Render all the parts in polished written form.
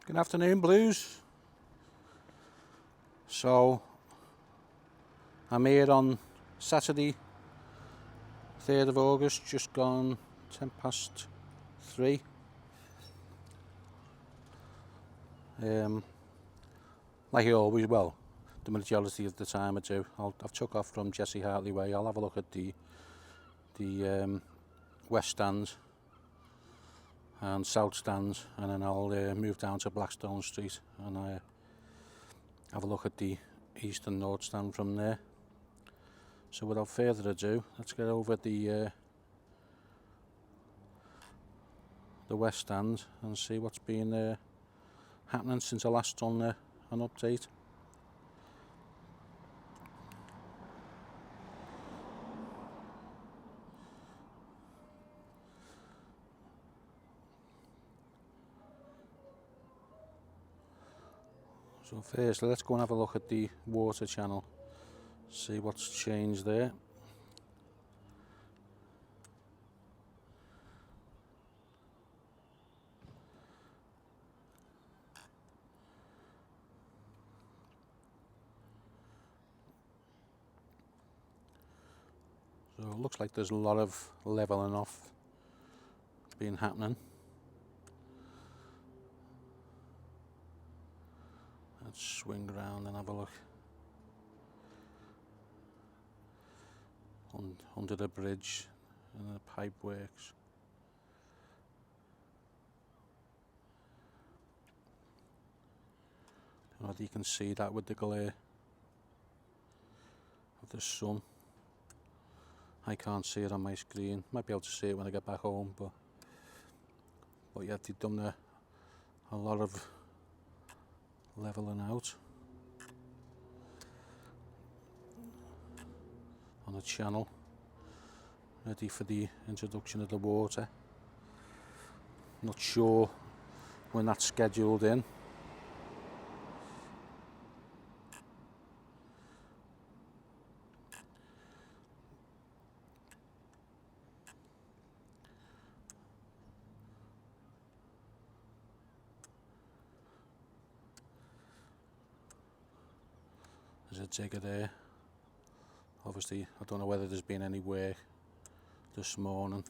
Good afternoon, Blues. So, I'm here on Saturday, 3rd of August, just gone 3:10. Like I always, well, the majority of the time I do. I've took off from Jesse Hartley Way. I'll have a look at the West Stand and South Stand, and then I'll move down to Blackstone Street and have a look at the East and North Stand from there. So without further ado, let's get over the West Stand and see what's been happening since I last done an update. So firstly, let's go and have a look at the water channel, see what's changed there. So it looks like there's a lot of levelling off been happening. Let's swing around and have a look. Under the bridge and the pipe works. I don't know whether you can see that with the glare of the sun. I can't see it on my screen. Might be able to see it when I get back home, but yeah, they've done a lot of levelling out on the channel, ready for the introduction of the water. Not sure when that's scheduled in. There's a digger there. Obviously, I don't know whether there's been any work this morning,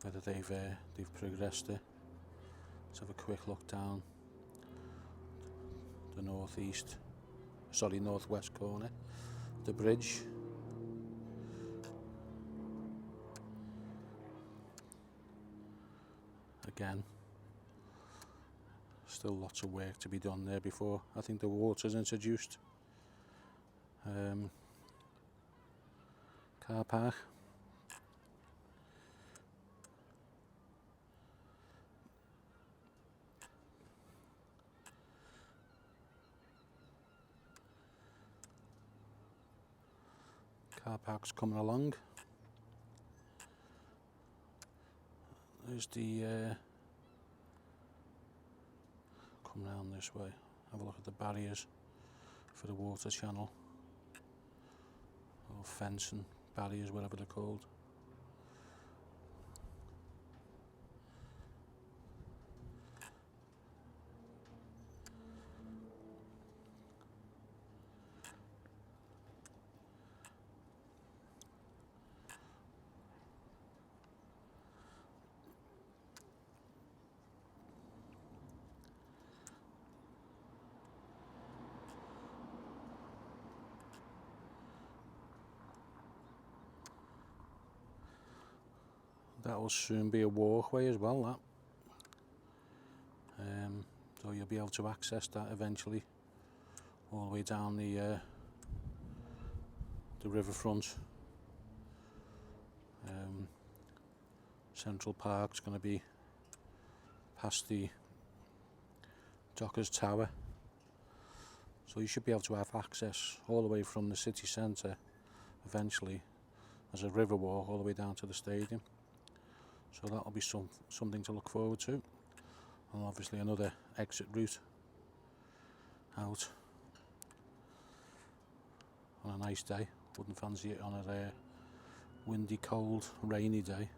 whether they've progressed it. Let's have a quick look down the northwest corner, the bridge. Again, still lots of work to be done there before I think the water's introduced. Car park. Car park's coming along. There's the come round this way. Have a look at the barriers for the water channel, or fencing barriers, whatever they're called. That will soon be a walkway as well, that. So you'll be able to access that eventually, all the way down the riverfront. Central Park's going to be past the Dockers Tower, so you should be able to have access all the way from the city centre eventually as a river walk all the way down to the stadium. So that'll be something to look forward to, and obviously another exit route out on a nice day. Wouldn't fancy it on a windy, cold, rainy day.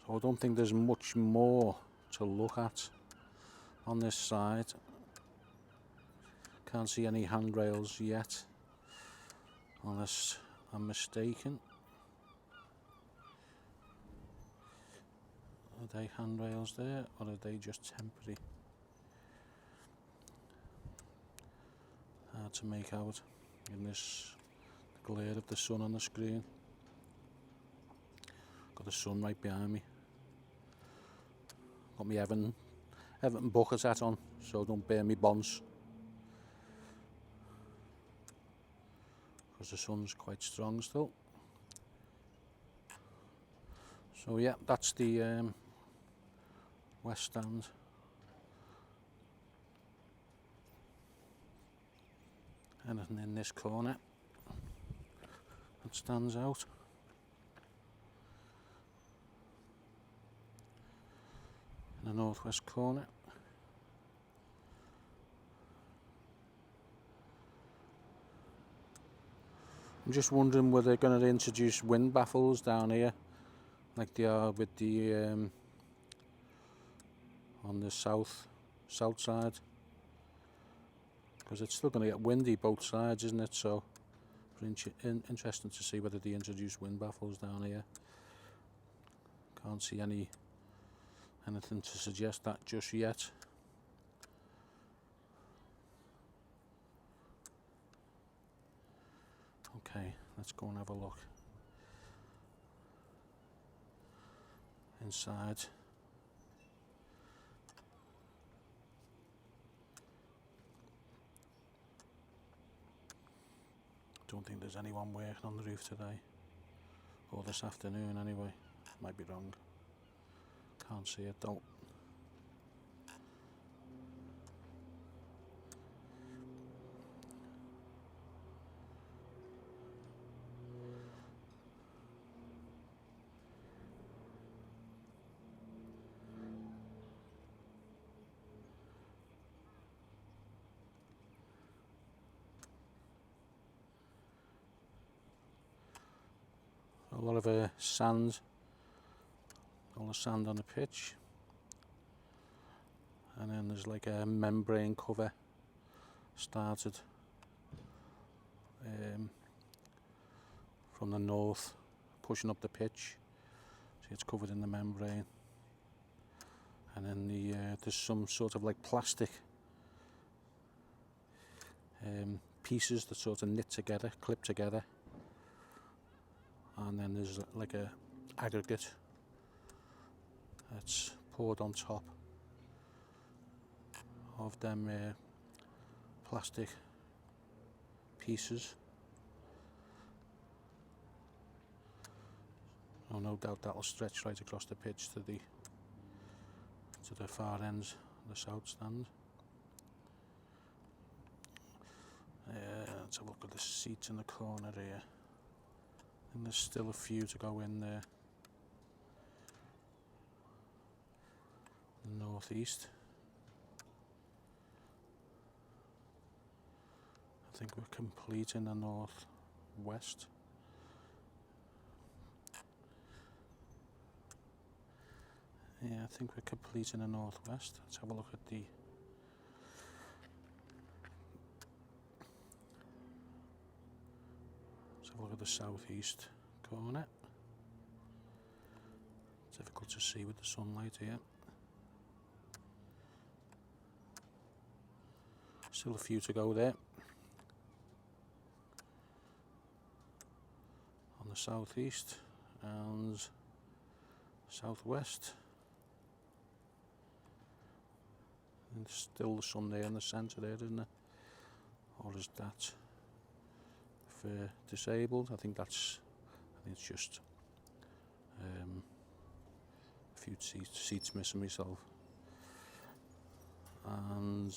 So I don't think there's much more to look at on this side. Can't see any handrails yet, unless I'm mistaken. Are they handrails there, or are they just temporary? Hard to make out in this glare of the sun on the screen. Got the sun right behind me. Got my Everton bucket hat on, so don't burn me bonds. Because the sun's quite strong still. So yeah, that's the west stand. Anything in this corner that stands out. In the northwest corner. I'm just wondering whether they're going to introduce wind baffles down here, like they are with the on the south side, because it's still going to get windy both sides, isn't it? So interesting to see whether they introduce wind baffles down here. Can't see anything to suggest that just yet. Okay, let's go and have a look inside. Don't think there's anyone working on the roof today, or this afternoon anyway. Might be wrong. Can't see it though. A lot of sand, all the sand on the pitch, and then there's like a membrane cover started from the north, pushing up the pitch. See, it's covered in the membrane, and then there's some sort of like plastic pieces that sort of knit together, clip together. And then there's like a aggregate that's poured on top of them plastic pieces. Oh, no doubt that'll stretch right across the pitch to the far ends of the south stand. Let's have a look at the seats in the corner here. And there's still a few to go in there. Northeast. I think we're complete in the northwest. Yeah, I think we're complete in the northwest. Let's have a look at the southeast corner. Difficult to see with the sunlight here. Still a few to go there. On the southeast and southwest. And still the sun there in the centre there, isn't it? Or is that for disabled? I think it's just a few seats missing myself. And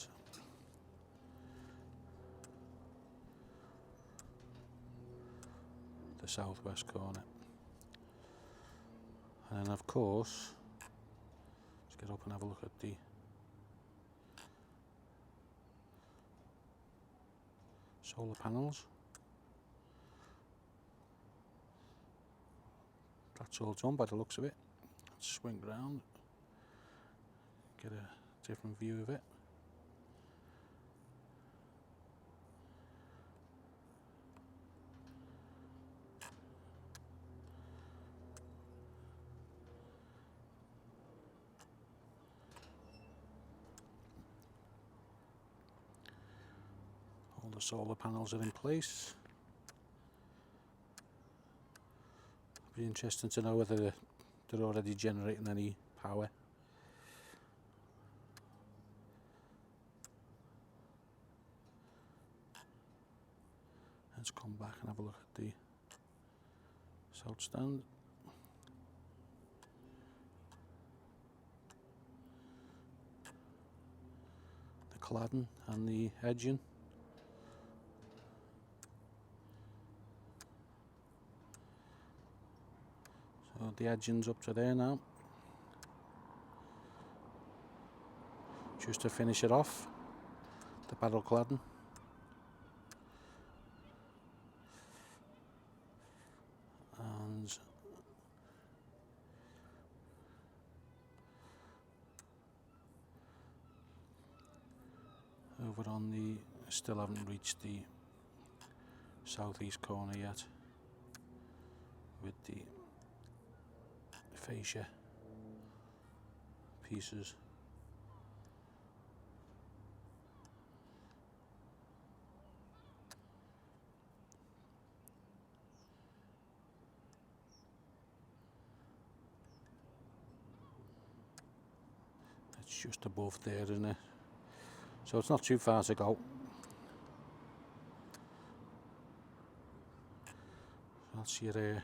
the southwest corner. And then of course, let's get up and have a look at the solar panels. That's all done by the looks of it. Let's swing round, get a different view of it. All the solar panels are in place. Be interesting to know whether they're already generating any power. Let's come back and have a look at the south stand. The cladding and the edging. So the edging's up to there now. Just to finish it off, the barrel cladding. And over on the, still haven't reached the southeast corner yet with the fascia pieces. It's just above there, isn't it? So it's not too far to go. That's your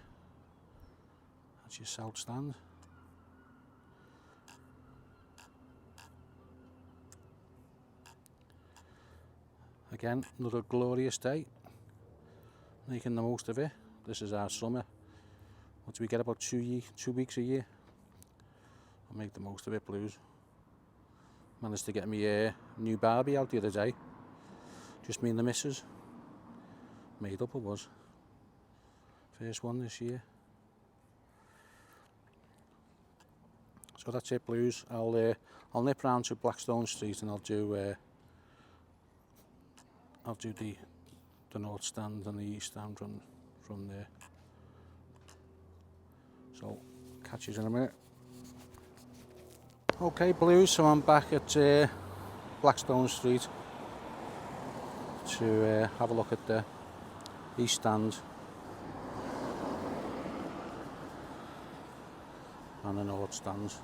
south stand. Again, another glorious day. Making the most of it. This is our summer. What do we get, about 2 weeks a year? I'll make the most of it, Blues. Managed to get me new Barbie out the other day. Just me and the missus. Made up it was. First one this year. So that's it, Blues. I'll nip round to Blackstone Street and I'll do the north stand and the east stand from there. So catch you in a minute. Okay, Blues, so I'm back at Blackstone Street to have a look at the east stand and the north stands.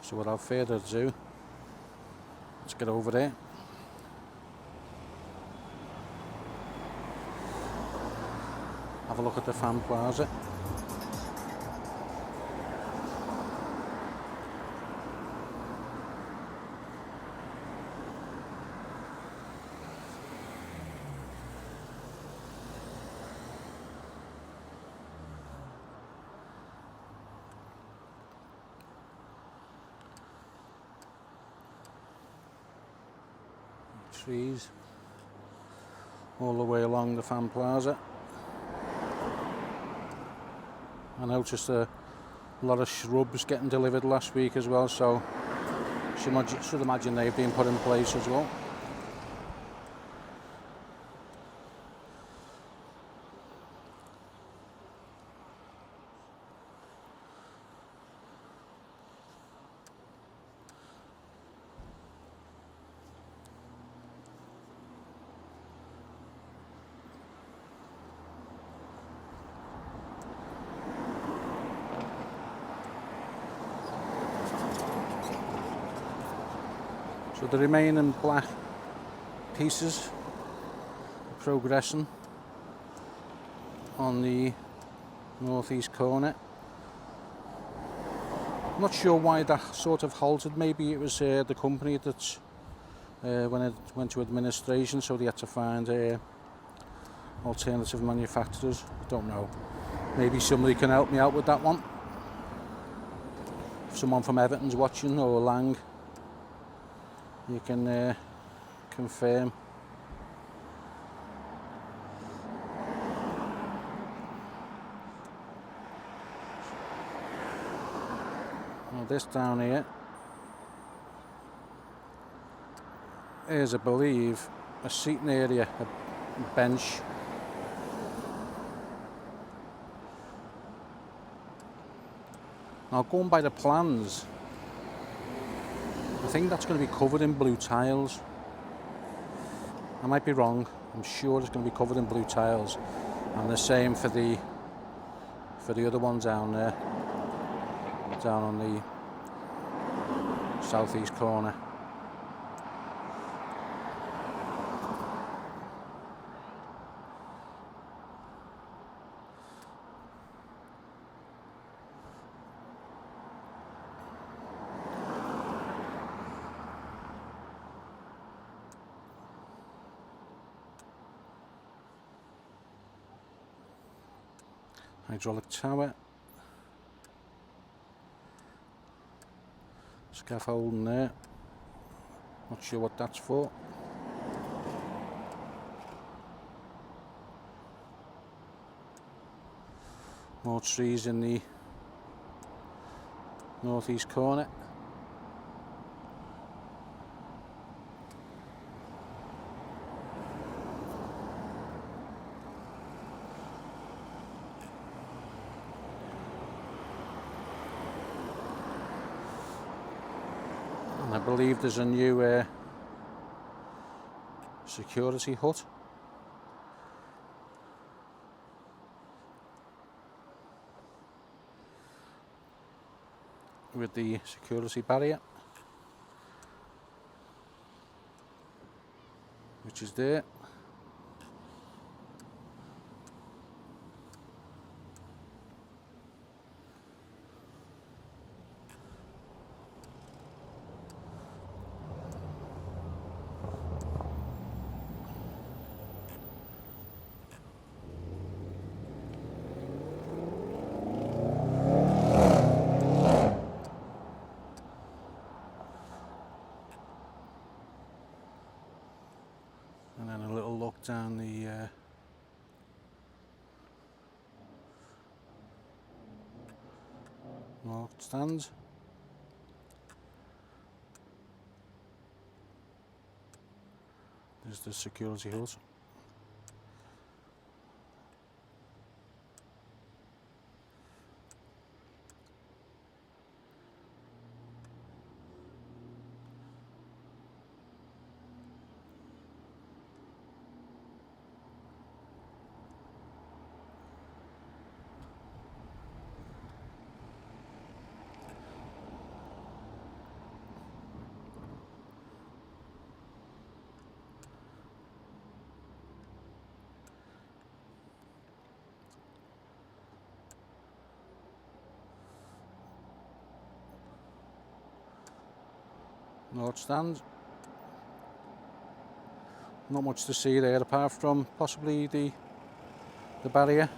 So without further ado, let's get over there. Have a look at the fan plaza. Trees all the way along the fan plaza. I noticed a lot of shrubs getting delivered last week as well, so should imagine they've been put in place as well. So the remaining black pieces are progressing on the northeast corner. I'm not sure why that sort of halted. Maybe it was the company that when it went to administration, so they had to find alternative manufacturers. I don't know. Maybe somebody can help me out with that one. If someone from Everton's watching, or Lang, you can confirm. Now this down here is, I believe, a seating area, a bench. Now going by the plans, I think that's going to be covered in blue tiles. I might be wrong, I'm sure it's going to be covered in blue tiles, and the same for the other one down there, down on the southeast corner. Hydraulic tower, scaffolding there, not sure what that's for. More trees in the northeast corner. I believe there's a new security hut with the security barrier, which is there. And then a little look down the marked stands. There's the security hut. North stand. Not much to see there apart from possibly the barrier.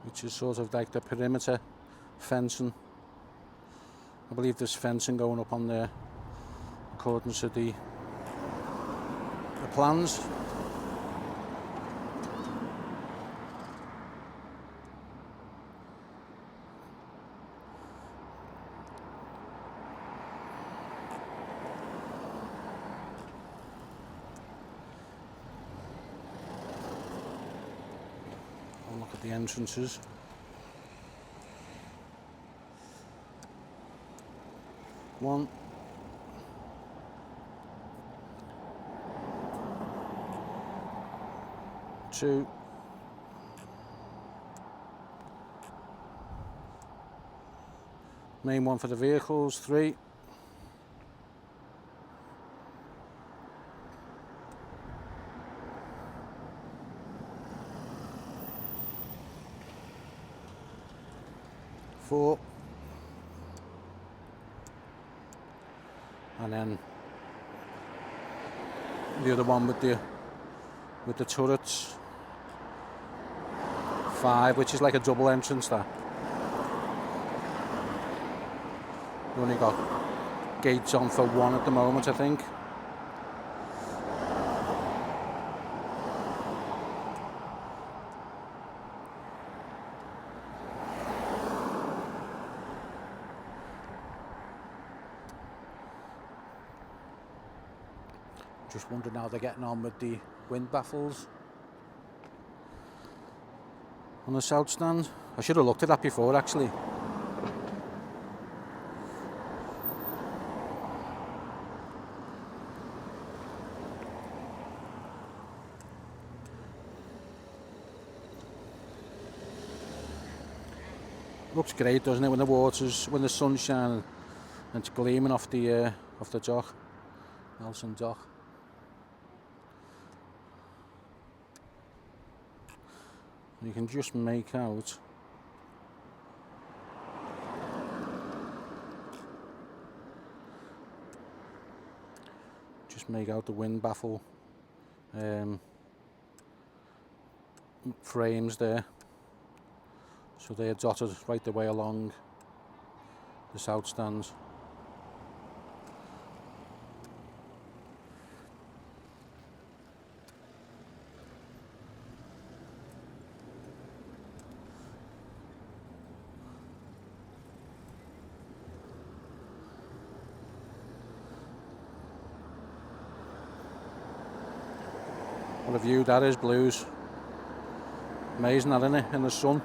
Which is sort of like the perimeter fencing. I believe there's fencing going up on there according to the plans. I'll look at the entrances. One, two, main one for the vehicles, 3, four, and then the other one with the turrets, 5, which is like a double entrance there. We've only got gates on for one at the moment, I think. Just wondering how they're getting on with the wind baffles on the south stand. I should have looked at that before, actually. Looks great, doesn't it, when the sun's shining and it's gleaming off the dock, Nelson dock. You can just make out the wind baffle frames there. So they are dotted right the way along the south stands. What a view that is, Blues. Amazing that, isn't it, in the sun.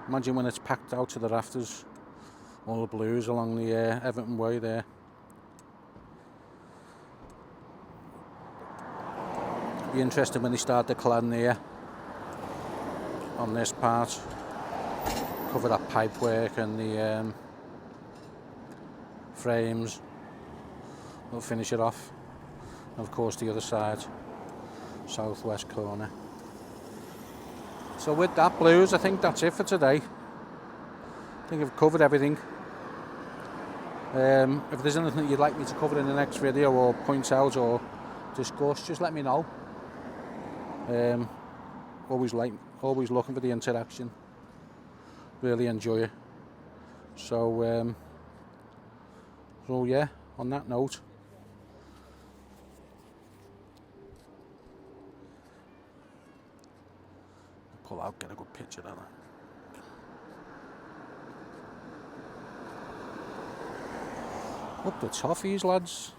Imagine when it's packed out to the rafters, all the Blues along the Everton way there. Be interesting when they start the cladding here on this part. Cover that pipe work and the frames. We'll finish it off. And of course the other side, southwest corner. So with that, Blues, I think that's it for today. I think I've covered everything. If there's anything you'd like me to cover in the next video or point out or discuss, just let me know. Always looking for the interaction. Really enjoy it. So yeah, on that note, pull out, get a good picture of that. Up the toffees, lads.